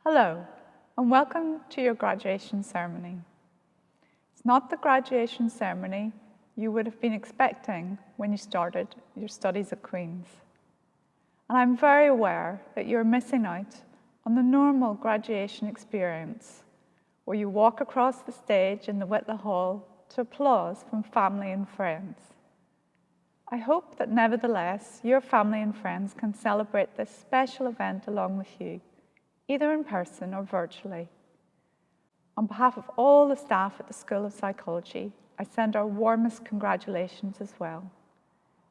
Hello, and welcome to your graduation ceremony. It's not the graduation ceremony you would have been expecting when you started your studies at Queen's. And I'm very aware that you're missing out on the normal graduation experience, where you walk across the stage in the Whitla Hall to applause from family and friends. I hope that nevertheless, your family and friends can celebrate this special event along with you, either in person or virtually. On behalf of all the staff at the School of Psychology, I send our warmest congratulations as well.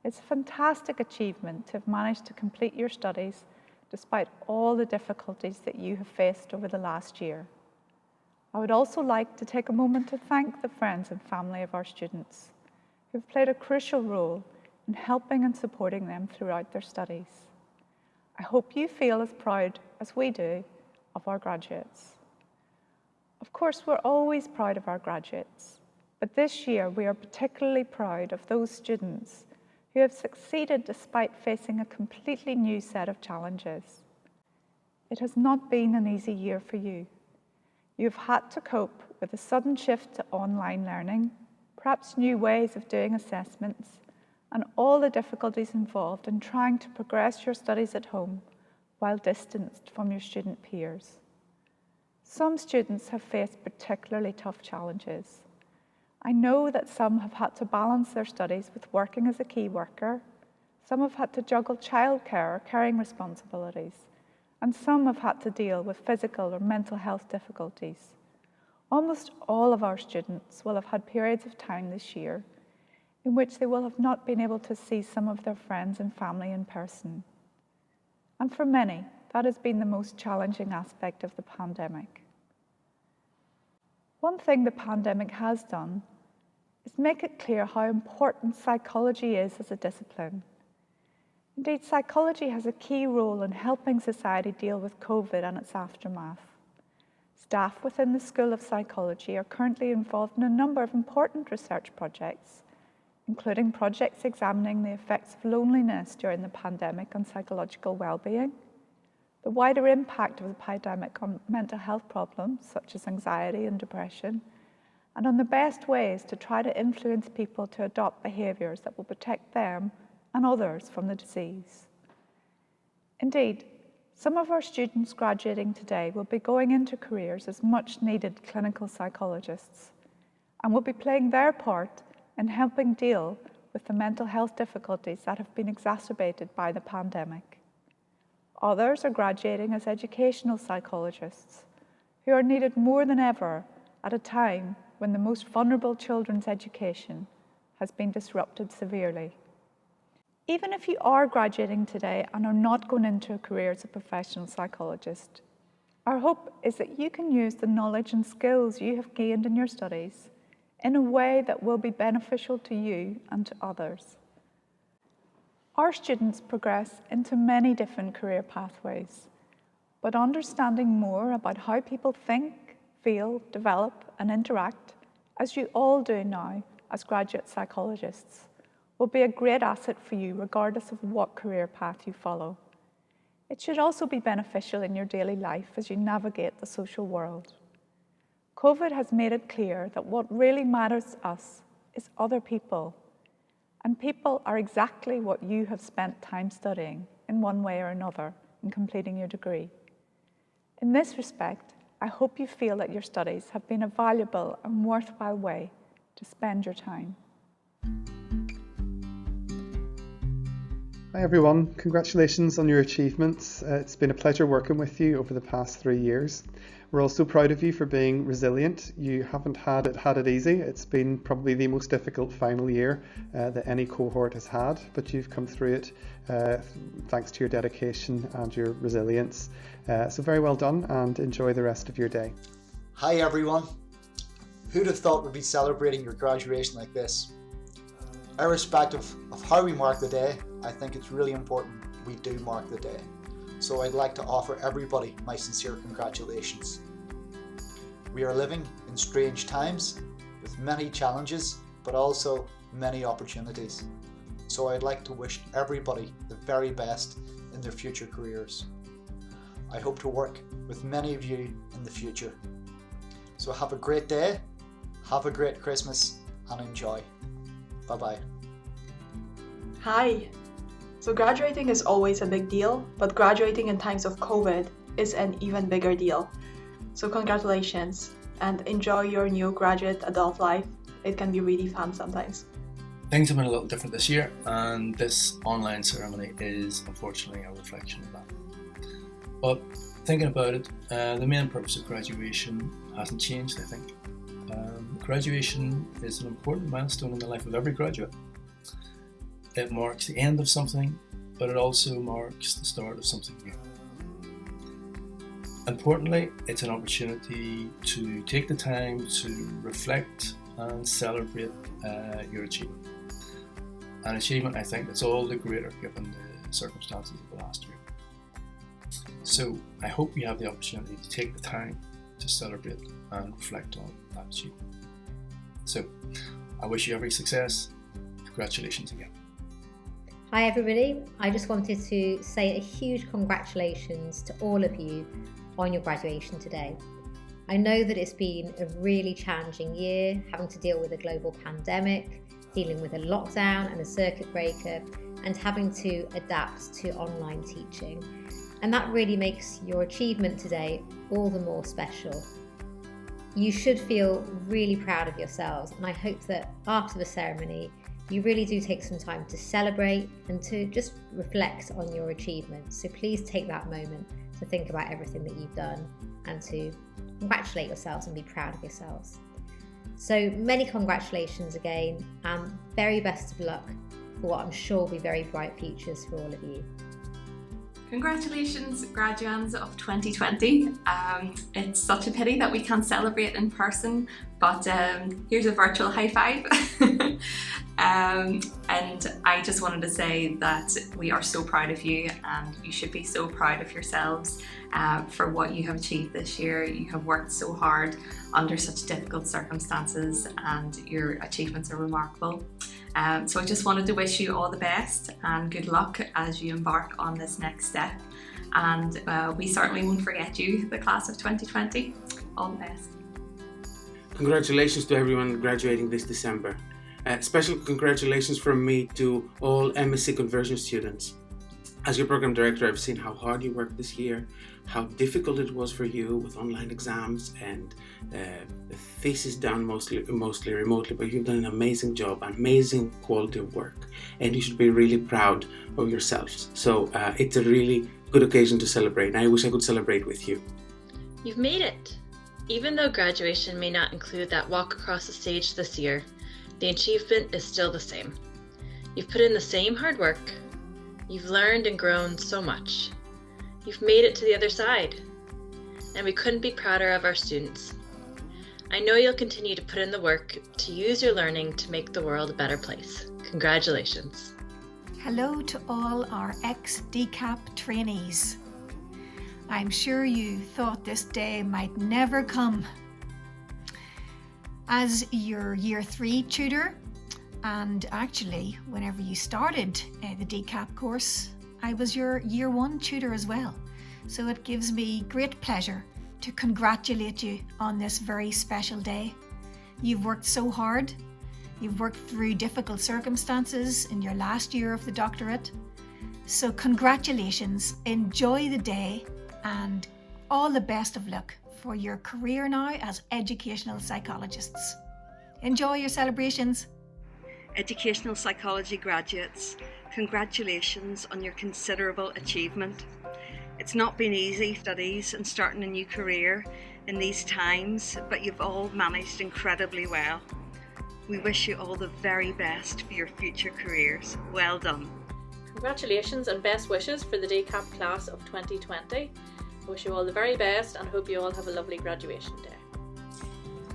It's a fantastic achievement to have managed to complete your studies despite all the difficulties that you have faced over the last year. I would also like to take a moment to thank the friends and family of our students who have played a crucial role in helping and supporting them throughout their studies. I hope you feel as proud as we do of our graduates. Of course, we're always proud of our graduates, but this year we are particularly proud of those students who have succeeded despite facing a completely new set of challenges. It has not been an easy year for you. You've had to cope with a sudden shift to online learning, perhaps new ways of doing assessments, and all the difficulties involved in trying to progress your studies at home while distanced from your student peers. Some students have faced particularly tough challenges. I know that some have had to balance their studies with working as a key worker, some have had to juggle childcare or caring responsibilities, and some have had to deal with physical or mental health difficulties. Almost all of our students will have had periods of time this year in which they will have not been able to see some of their friends and family in person. And for many, that has been the most challenging aspect of the pandemic. One thing the pandemic has done is make it clear how important psychology is as a discipline. Indeed, psychology has a key role in helping society deal with COVID and its aftermath. Staff within the School of Psychology are currently involved in a number of important research projects, including projects examining the effects of loneliness during the pandemic on psychological well-being, the wider impact of the pandemic on mental health problems such as anxiety and depression, and on the best ways to try to influence people to adopt behaviours that will protect them and others from the disease. Indeed, some of our students graduating today will be going into careers as much-needed clinical psychologists and will be playing their part in helping deal with the mental health difficulties that have been exacerbated by the pandemic. Others are graduating as educational psychologists who are needed more than ever at a time when the most vulnerable children's education has been disrupted severely. Even if you are graduating today and are not going into a career as a professional psychologist, our hope is that you can use the knowledge and skills you have gained in your studies in a way that will be beneficial to you and to others. Our students progress into many different career pathways, but understanding more about how people think, feel, develop and interact, as you all do now as graduate psychologists, will be a great asset for you regardless of what career path you follow. It should also be beneficial in your daily life as you navigate the social world. COVID has made it clear that what really matters to us is other people, and people are exactly what you have spent time studying in one way or another in completing your degree. In this respect, I hope you feel that your studies have been a valuable and worthwhile way to spend your time. Hi everyone, congratulations on your achievements. It's been a pleasure working with you over the past 3 years. We're also proud of you for being resilient. You haven't had it easy. It's been probably the most difficult final year that any cohort has had, but you've come through it thanks to your dedication and your resilience. So very well done and enjoy the rest of your day. Hi everyone. Who'd have thought we'd be celebrating your graduation like this? Irrespective of how we mark the day, I think it's really important we do mark the day. So I'd like to offer everybody my sincere congratulations. We are living in strange times with many challenges, but also many opportunities. So I'd like to wish everybody the very best in their future careers. I hope to work with many of you in the future. So have a great day, have a great Christmas, and enjoy. Bye-bye. Hi. So graduating is always a big deal, but graduating in times of COVID is an even bigger deal. So congratulations and enjoy your new graduate adult life. It can be really fun sometimes. Things have been a little different this year, and this online ceremony is unfortunately a reflection of that. But thinking about it, the main purpose of graduation hasn't changed, I think. Graduation is an important milestone in the life of every graduate. It marks the end of something, but it also marks the start of something new. Importantly, it's an opportunity to take the time to reflect and celebrate your achievement. An achievement, I think, that's all the greater given the circumstances of the last year. So I hope you have the opportunity to take the time to celebrate and reflect on that achievement. So I wish you every success. Congratulations again. Hi everybody, I just wanted to say a huge congratulations to all of you on your graduation today. I know that it's been a really challenging year, having to deal with a global pandemic, dealing with a lockdown and a circuit breaker, and having to adapt to online teaching. And that really makes your achievement today all the more special. You should feel really proud of yourselves, and I hope that after the ceremony, you really do take some time to celebrate and to just reflect on your achievements. So please take that moment to think about everything that you've done and to congratulate yourselves and be proud of yourselves. So many congratulations again, and very best of luck for what I'm sure will be very bright futures for all of you. Congratulations, graduands of 2020. It's such a pity that we can't celebrate in person, but here's a virtual high five. And I just wanted to say that we are so proud of you, and you should be so proud of yourselves for what you have achieved this year. You have worked so hard under such difficult circumstances, and your achievements are remarkable. So I just wanted to wish you all the best and good luck as you embark on this next step. And we certainly won't forget you, the class of 2020. All the best. Congratulations to everyone graduating this December. Special congratulations from me to all MSc conversion students. As your program director, I've seen how hard you worked this year, how difficult it was for you with online exams and the thesis done mostly remotely, but you've done an amazing job, amazing quality of work, and you should be really proud of yourselves. So it's a really good occasion to celebrate, and I wish I could celebrate with you. You've made it! Even though graduation may not include that walk across the stage this year, the achievement is still the same. You've put in the same hard work. You've learned and grown so much. You've made it to the other side. And we couldn't be prouder of our students. I know you'll continue to put in the work to use your learning to make the world a better place. Congratulations. Hello to all our ex-DCAP trainees. I'm sure you thought this day might never come. As your Year 3 tutor, and actually whenever you started the DCAP course, I was your Year 1 tutor as well. So it gives me great pleasure to congratulate you on this very special day. You've worked so hard. You've worked through difficult circumstances in your last year of the doctorate. So congratulations, enjoy the day, and all the best of luck for your career now as educational psychologists. Enjoy your celebrations. Educational psychology graduates, congratulations on your considerable achievement. It's not been easy studies and starting a new career in these times, but you've all managed incredibly well. We wish you all the very best for your future careers. Well done. Congratulations and best wishes for the DCAP class of 2020. I wish you all the very best and hope you all have a lovely graduation day.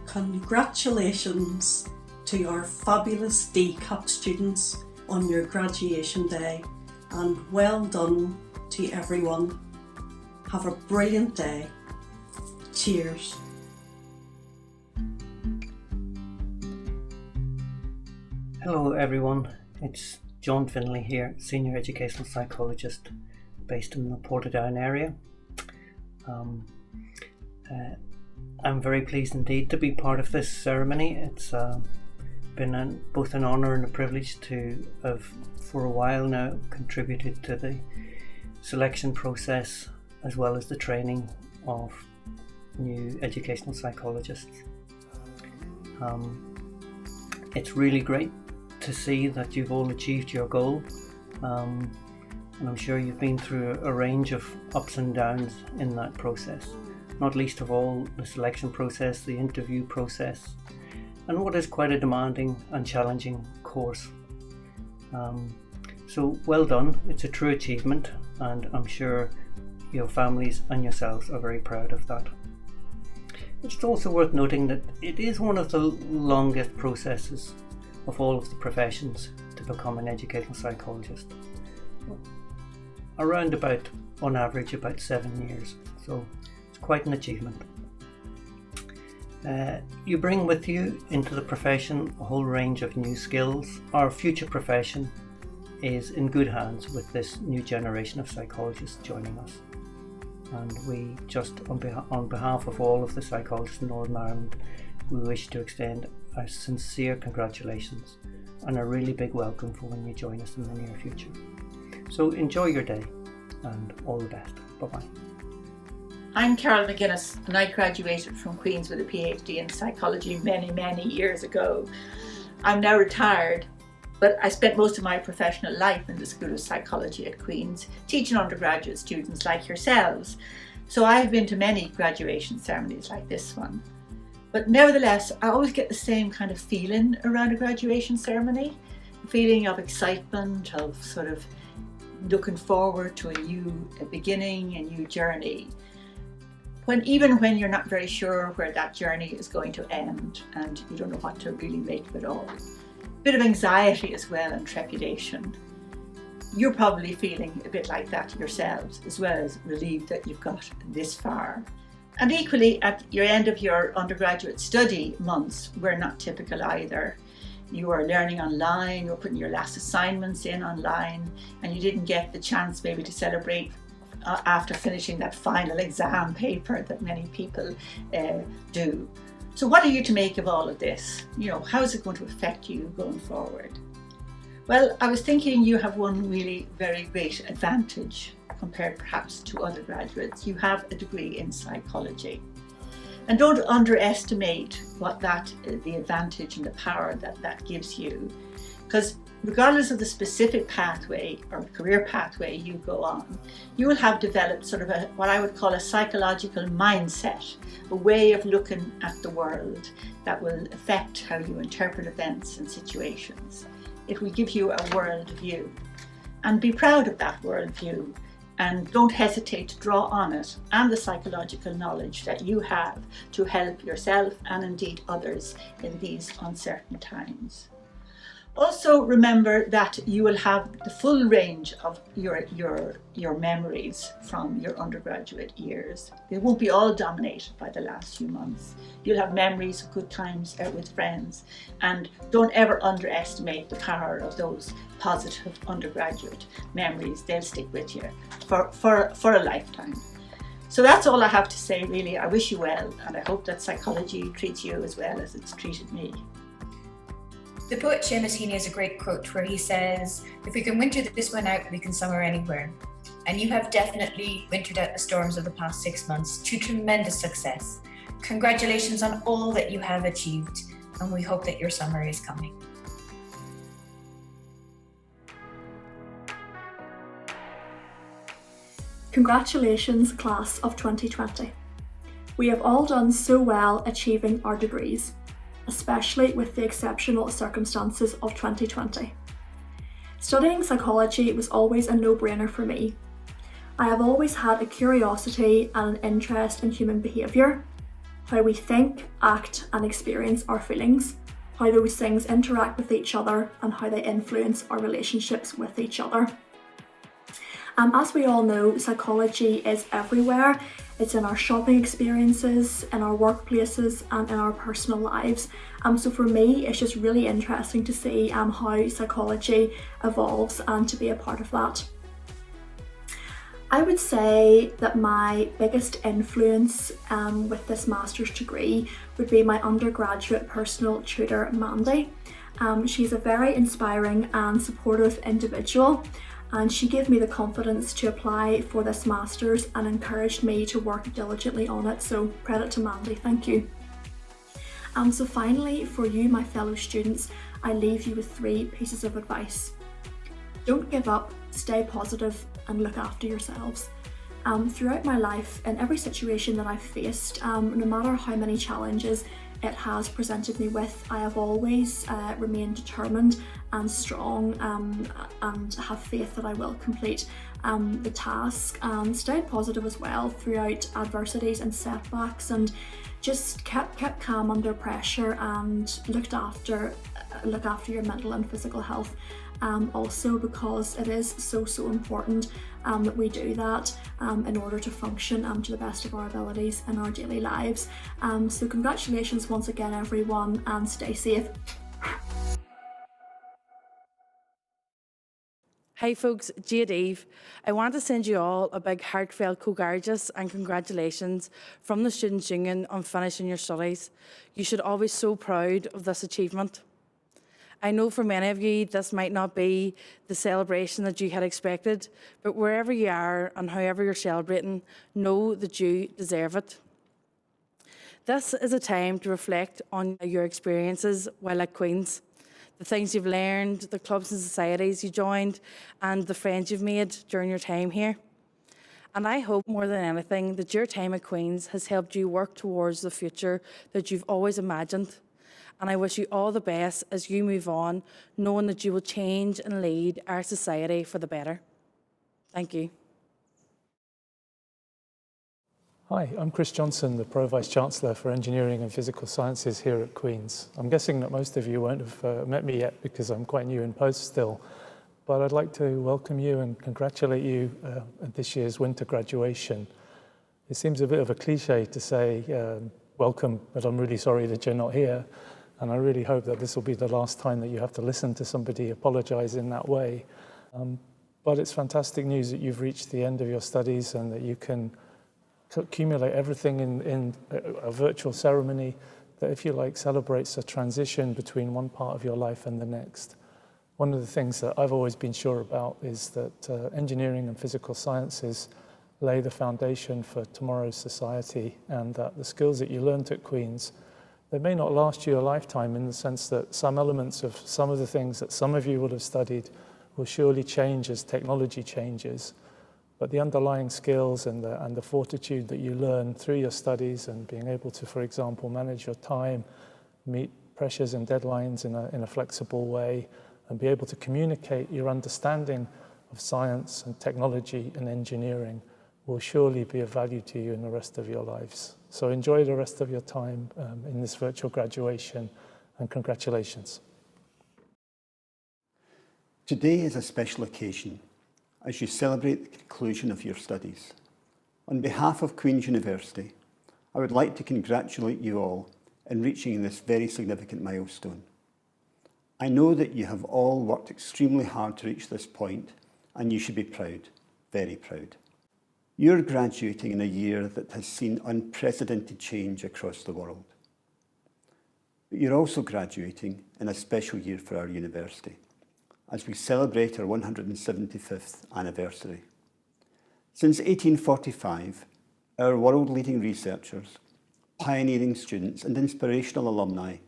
Congratulations to our fabulous DCAP students on your graduation day, and well done to everyone. Have a brilliant day. Cheers. Hello everyone, it's John Finlay here, Senior Educational Psychologist based in the Portadown area. I'm very pleased indeed to be part of this ceremony. It's been both an honour and a privilege to have, for a while now, contributed to the selection process as well as the training of new educational psychologists. It's really great to see that you've all achieved your goal, and I'm sure you've been through a range of ups and downs in that process, not least of all the selection process, the interview process, and what is quite a demanding and challenging course. So well done, it's a true achievement, and I'm sure your families and yourselves are very proud of that. It's also worth noting that it is one of the longest processes of all of the professions to become an educational psychologist. Around about, on average, about 7 years, so it's quite an achievement. You bring with you into the profession a whole range of new skills. Our future profession is in good hands with this new generation of psychologists joining us. And we just, on behalf of all of the psychologists in Northern Ireland, we wish to extend our sincere congratulations and a really big welcome for when you join us in the near future. So enjoy your day and all the best. Bye-bye. I'm Carol McGuinness, and I graduated from Queen's with a PhD in psychology many years ago. I'm now retired, but I spent most of my professional life in the School of Psychology at Queen's, teaching undergraduate students like yourselves. So I've been to many graduation ceremonies like this one. But nevertheless, I always get the same kind of feeling around a graduation ceremony, a feeling of excitement, of sort of looking forward to a new beginning, a new journey. Even when you're not very sure where that journey is going to end and you don't know what to really make of it all. A bit of anxiety as well and trepidation. You're probably feeling a bit like that yourselves, as well as relieved that you've got this far. And equally, at your end of your undergraduate study months were not typical either. You were learning online, you were putting your last assignments in online, and you didn't get the chance maybe to celebrate after finishing that final exam paper that many people do. So what are you to make of all of this? How is it going to affect you going forward? Well, I was thinking you have one really very great advantage compared perhaps to other graduates. You have a degree in psychology. And don't underestimate what the advantage and the power that gives you. Because regardless of the specific pathway or career pathway you go on, you will have developed sort of what I would call a psychological mindset, a way of looking at the world that will affect how you interpret events and situations. It will give you a world view. And be proud of that world view. And don't hesitate to draw on it and the psychological knowledge that you have to help yourself and indeed others in these uncertain times. Also remember that you will have the full range of your memories from your undergraduate years. They won't be all dominated by the last few months. You'll have memories of good times out with friends, and don't ever underestimate the power of those positive undergraduate memories. They'll stick with you for a lifetime. So that's all I have to say really. I wish you well, and I hope that psychology treats you as well as it's treated me. The poet Seamus Heaney has a great quote where he says, "If we can winter this one out, we can summer anywhere." And you have definitely wintered out the storms of the past 6 months to tremendous success. Congratulations on all that you have achieved, and we hope that your summer is coming. Congratulations, class of 2020. We have all done so well achieving our degrees, especially with the exceptional circumstances of 2020. Studying psychology was always a no-brainer for me. I have always had a curiosity and an interest in human behaviour, how we think, act and experience our feelings, how those things interact with each other and how they influence our relationships with each other. As we all know, psychology is everywhere. It's in our shopping experiences, in our workplaces and in our personal lives. So for me, it's just really interesting to see how psychology evolves and to be a part of that. I would say that my biggest influence with this master's degree would be my undergraduate personal tutor, Mandy. She's a very inspiring and supportive individual, and she gave me the confidence to apply for this master's and encouraged me to work diligently on it, so credit to Mandy, thank you. So finally, for you, my fellow students, I leave you with 3 pieces of advice. Don't give up, stay positive, and look after yourselves. Throughout my life, in every situation that I've faced, no matter how many challenges it has presented me with, I have always remained determined and strong and have faith that I will complete the task, and stayed positive as well throughout adversities and setbacks, and just kept calm under pressure and look after your mental and physical health. Also, because it is so important that we do that in order to function to the best of our abilities in our daily lives. So congratulations once again everyone, and stay safe. Hi folks, Jade Eve. I want to send you all a big heartfelt congratulations and congratulations from the Students' Union on finishing your studies. You should all be so proud of this achievement. I know for many of you this might not be the celebration that you had expected, but wherever you are and however you're celebrating, know that you deserve it. This is a time to reflect on your experiences while at Queen's, the things you've learned, the clubs and societies you joined, and the friends you've made during your time here. And I hope more than anything that your time at Queen's has helped you work towards the future that you've always imagined. And I wish you all the best as you move on, knowing that you will change and lead our society for the better. Thank you. Hi, I'm Chris Johnson, the Pro-Vice-Chancellor for Engineering and Physical Sciences here at Queen's. I'm guessing that most of you won't have met me yet because I'm quite new in post still, but I'd like to welcome you and congratulate you at this year's winter graduation. It seems a bit of a cliche to say welcome, but I'm really sorry that you're not here. And I really hope that this will be the last time that you have to listen to somebody apologise in that way. But it's fantastic news that you've reached the end of your studies and that you can accumulate everything in a virtual ceremony that, if you like, celebrates a transition between one part of your life and the next. One of the things that I've always been sure about is that engineering and physical sciences lay the foundation for tomorrow's society, and that the skills that you learnt at Queen's, they may not last you a lifetime, in the sense that some elements of some of the things that some of you will have studied will surely change as technology changes. But the underlying skills and the fortitude that you learn through your studies and being able to, for example, manage your time, meet pressures and deadlines in a flexible way, and be able to communicate your understanding of science and technology and engineering will surely be of value to you in the rest of your lives. So enjoy the rest of your time in this virtual graduation, and congratulations. Today is a special occasion as you celebrate the conclusion of your studies. On behalf of Queen's University, I would like to congratulate you all in reaching this very significant milestone. I know that you have all worked extremely hard to reach this point, and you should be proud, very proud. You're graduating in a year that has seen unprecedented change across the world. But you're also graduating in a special year for our university, as we celebrate our 175th anniversary. Since 1845, our world-leading researchers, pioneering students and inspirational alumni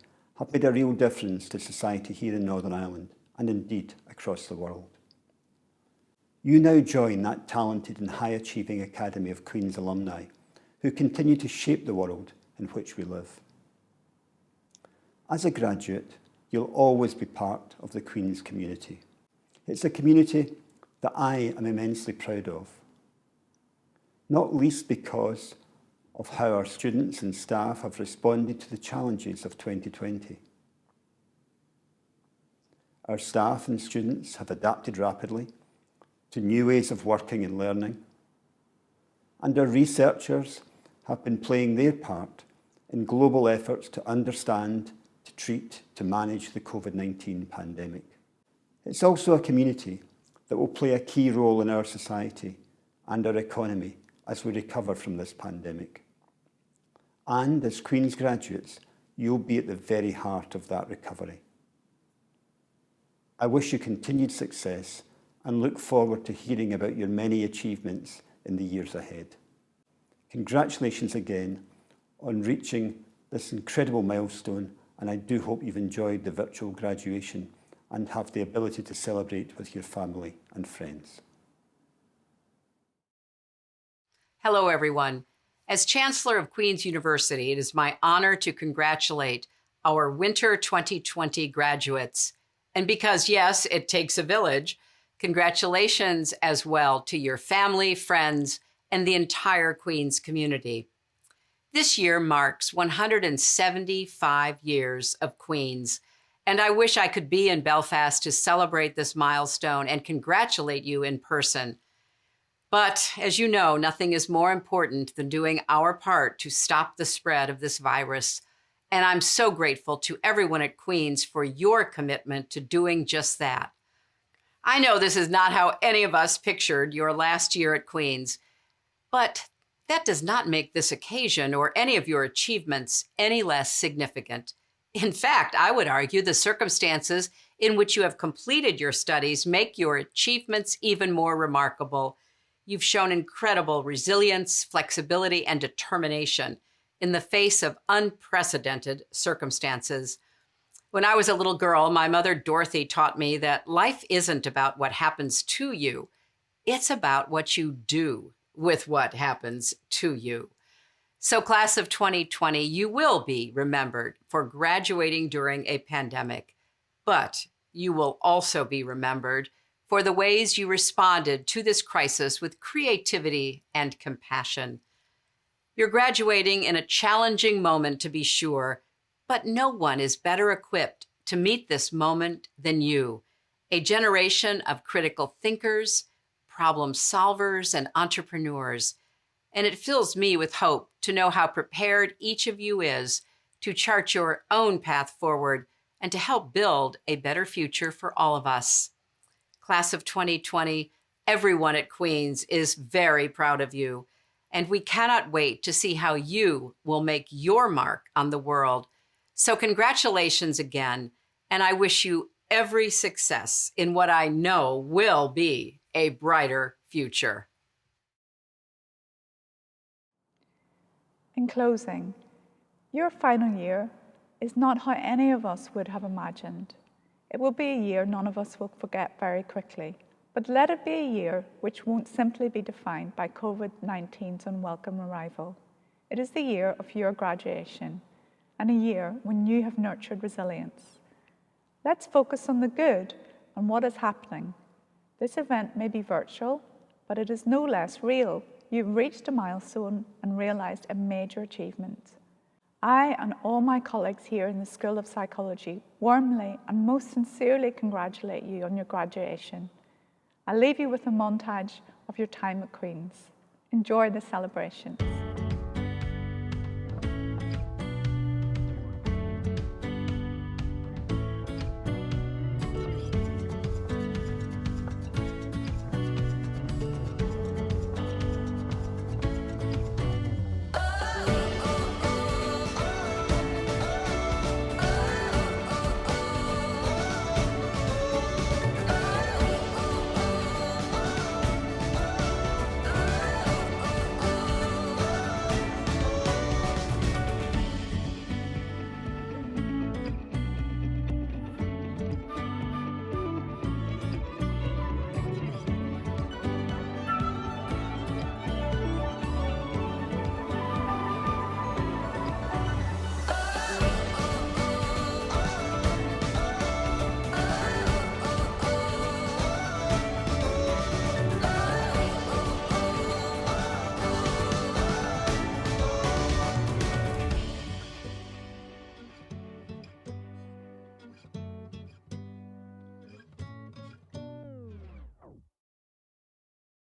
have made a real difference to society here in Northern Ireland, and indeed across the world. You now join that talented and high-achieving Academy of Queen's alumni who continue to shape the world in which we live. As a graduate, you'll always be part of the Queen's community. It's a community that I am immensely proud of, not least because of how our students and staff have responded to the challenges of 2020. Our staff and students have adapted rapidly to new ways of working and learning, and our researchers have been playing their part in global efforts to understand, to treat, to manage the COVID-19 pandemic. It's also a community that will play a key role in our society and our economy as we recover from this pandemic. And as Queen's graduates, you'll be at the very heart of that recovery. I wish you continued success and look forward to hearing about your many achievements in the years ahead. Congratulations again on reaching this incredible milestone, and I do hope you've enjoyed the virtual graduation and have the ability to celebrate with your family and friends. Hello, everyone. As Chancellor of Queen's University, it is my honor to congratulate our Winter 2020 graduates. And because, yes, it takes a village, congratulations as well to your family, friends, and the entire Queen's community. This year marks 175 years of Queen's, and I wish I could be in Belfast to celebrate this milestone and congratulate you in person. But as you know, nothing is more important than doing our part to stop the spread of this virus. And I'm so grateful to everyone at Queen's for your commitment to doing just that. I know this is not how any of us pictured your last year at Queen's, but that does not make this occasion or any of your achievements any less significant. In fact, I would argue the circumstances in which you have completed your studies make your achievements even more remarkable. You've shown incredible resilience, flexibility, and determination in the face of unprecedented circumstances. When I was a little girl, my mother Dorothy taught me that life isn't about what happens to you. It's about what you do with what happens to you. So class of 2020, you will be remembered for graduating during a pandemic, but you will also be remembered for the ways you responded to this crisis with creativity and compassion. You're graduating in a challenging moment, to be sure, but no one is better equipped to meet this moment than you, a generation of critical thinkers, problem solvers, and entrepreneurs. And it fills me with hope to know how prepared each of you is to chart your own path forward and to help build a better future for all of us. Class of 2020, everyone at Queen's is very proud of you, and we cannot wait to see how you will make your mark on the world. So congratulations again, and I wish you every success in what I know will be a brighter future. In closing, your final year is not how any of us would have imagined. It will be a year none of us will forget very quickly, but let it be a year which won't simply be defined by COVID-19's unwelcome arrival. It is the year of your graduation, and a year when you have nurtured resilience. Let's focus on the good and what is happening. This event may be virtual, but it is no less real. You've reached a milestone and realised a major achievement. I and all my colleagues here in the School of Psychology warmly and most sincerely congratulate you on your graduation. I'll leave you with a montage of your time at Queen's. Enjoy the celebrations.